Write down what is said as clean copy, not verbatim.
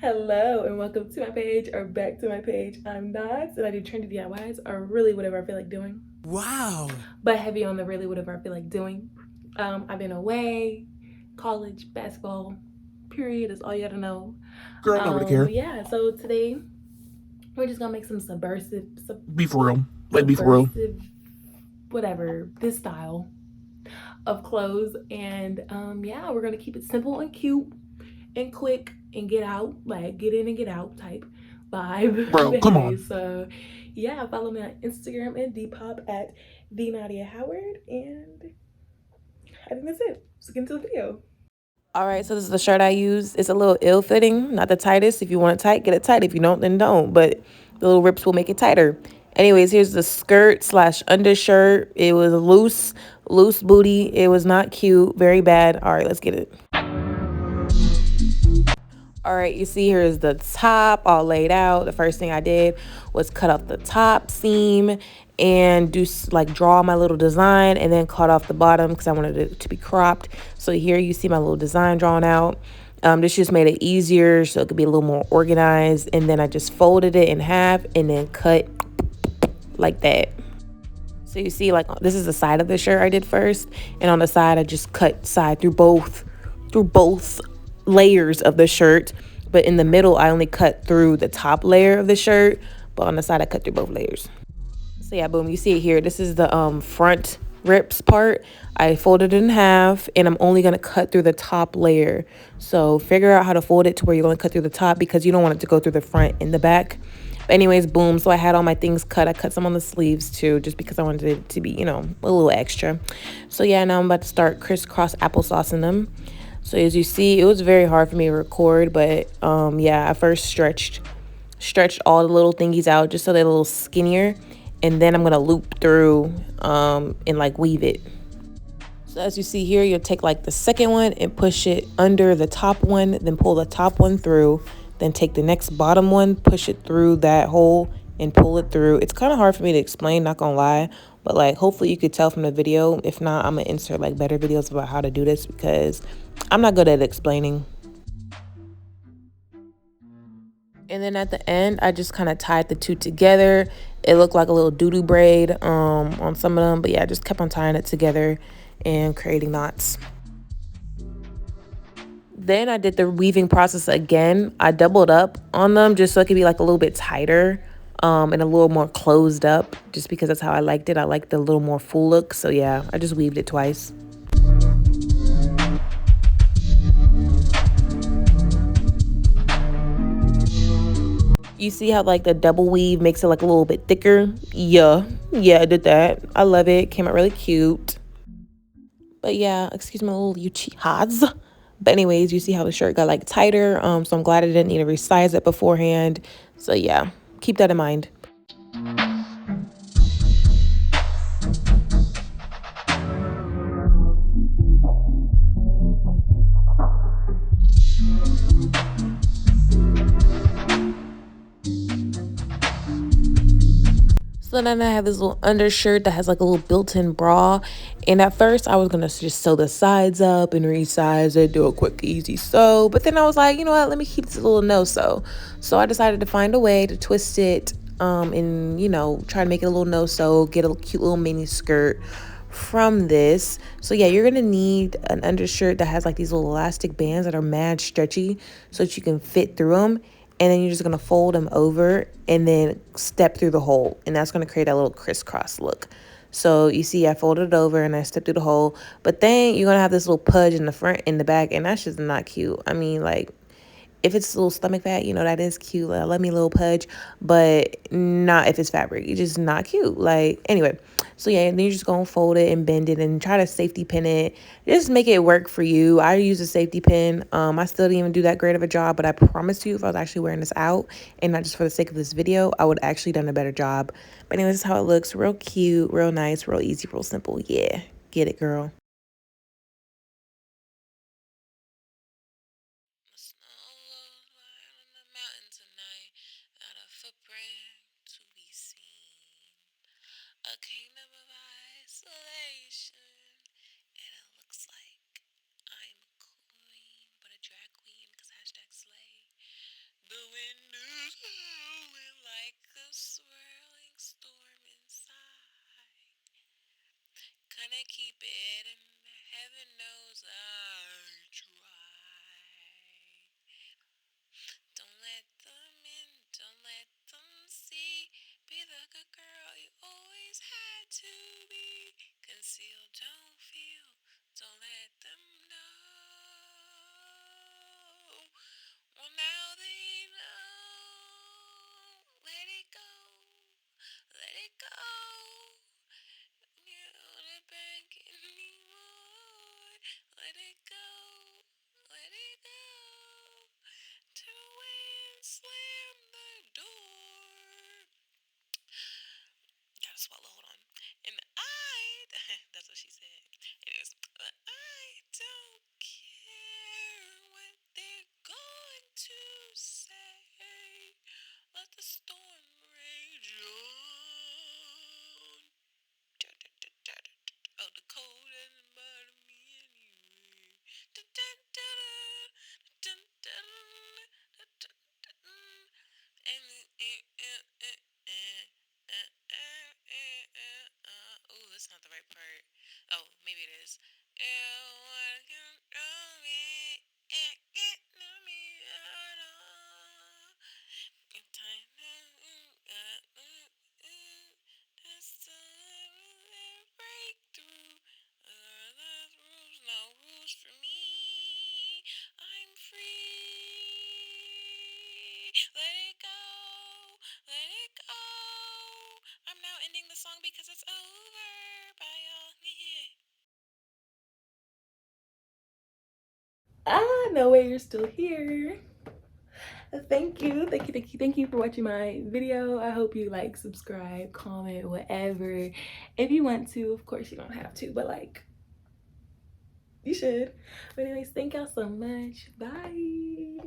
Hello and welcome to my page or back to my page. I'm Nods and I do trendy DIYs or really whatever I feel like doing. Wow. But heavy on the really whatever I feel like doing. I've been away, college, basketball, period is all you gotta know. Girl, nobody care. Yeah, so today we're just gonna make some subversive, Be for real. Like, be for real. whatever, this style of clothes. And yeah, we're gonna keep it simple and cute and quick and get out, like get in and get out type vibe. Bro, But come on. anyways, yeah, follow me on Instagram and Depop at the Nadia Howard, and I think that's it. Let's get into the video. All right, so this is the shirt I use. It's a little ill-fitting, not the tightest. If you want it tight, get it tight. If you don't, then don't. But the little rips will make it tighter. Anyways, here's the skirt slash undershirt. It was loose booty. It was not cute, very bad. All right, let's get it. All right, you see here is the top all laid out. The first thing I did was cut off the top seam and do like draw my little design and then cut off the bottom because I wanted it to be cropped. So here you see my little design drawn out. This just made it easier so it could be a little more organized. And then I just folded it in half and then cut like that. So you see, like, this is the side of the shirt I did first, and on the side I just cut side through both layers of the shirt. But in the middle I only cut through the top layer of the shirt, but on the side I cut through both layers. So yeah, boom, you see it here. This is the front rips part. I folded it in half and I'm only going to cut through the top layer. So figure out how to fold it to where you're going to cut through the top because you don't want it to go through the front and the back. But anyways, boom, so I had all my things cut. I cut some on the sleeves too, just because I wanted it to be, you know, a little extra. So yeah, now I'm about to start crisscross applesaucing them. So as you see, it was very hard for me to record, but yeah, I first stretched all the little thingies out just so they're a little skinnier, and then I'm gonna loop through and like weave it. So as you see here, you'll take like the second one and push it under the top one, then pull the top one through, then take the next bottom one, push it through that hole and pull it through. It's kind of hard for me to explain, not gonna lie, but like hopefully you could tell from the video. If not, I'm gonna insert like better videos about how to do this because I'm not good at explaining. And then at the end, I just kind of tied the two together. It looked like a little doo-doo braid on some of them, but yeah, I just kept on tying it together and creating knots. Then I did the weaving process again. I doubled up on them just so it could be like a little bit tighter and a little more closed up, just because that's how I liked it. I liked the little more full look. So yeah, I just weaved it twice. You see how like the double weave makes it like a little bit thicker? Yeah, I did that. I love it. Came out really cute. But yeah, excuse my little Uchihas. But anyways, you see how the shirt got like tighter. So I'm glad I didn't need to resize it beforehand. So yeah, keep that in mind. So then I have this little undershirt that has like a little built-in bra. And at first I was going to just sew the sides up and resize it, do a quick, easy sew. But then I was like, you know what, let me keep this a little no-sew. So I decided to find a way to twist it and, you know, try to make it a little no-sew, get a cute little mini skirt from this. So yeah, you're gonna need an undershirt that has like these little elastic bands that are mad stretchy so that you can fit through them, and then you're just gonna fold them over and then step through the hole, and that's gonna create that little crisscross look. So you see I folded it over and I stepped through the hole, but then you're gonna have this little pudge in the front and the back, and that's just not cute. I mean, like, if it's a little stomach fat, you know, that is cute. Like, let me a little pudge, but not if it's fabric. It's just not cute. Like, anyway, so yeah, then you're just gonna fold it and bend it and try to safety pin it. Just make it work for you. I use a safety pin. I still didn't even do that great of a job, but I promise you, if I was actually wearing this out and not just for the sake of this video, I would actually done a better job. But anyway, this is how it looks. Real cute, real nice, real easy, real simple. Yeah, get it, girl. A kingdom of isolation, and it looks like I'm a queen, but a drag queen, because hashtag slay. can't keep it, and heaven knows I try. Don't let them in, don't let them see. Be the good girl you always had to be. Conceal, don't feel, don't let them know. Well, now they know. Let it go, let it go. You don't hold it back anymore. Let it go, let it go. Turn away and slam the door. Gotta swallow, hold on. And that's what she said. Anyways, but I don't care what they're going to say. Let the storm rage on. Oh, the cold and the bottom of me anyway. Oh, that's not the right part. Oh, maybe it is. Breakthrough. No rules for me. I'm free. Let it go. Let it go. I'm now ending the song because it's over. Bye, y'all. No way, you're still here. Thank you for watching my video. I hope you like, subscribe, comment, whatever. If you want to, of course you don't have to, but like you should. But anyways, thank y'all so much. Bye.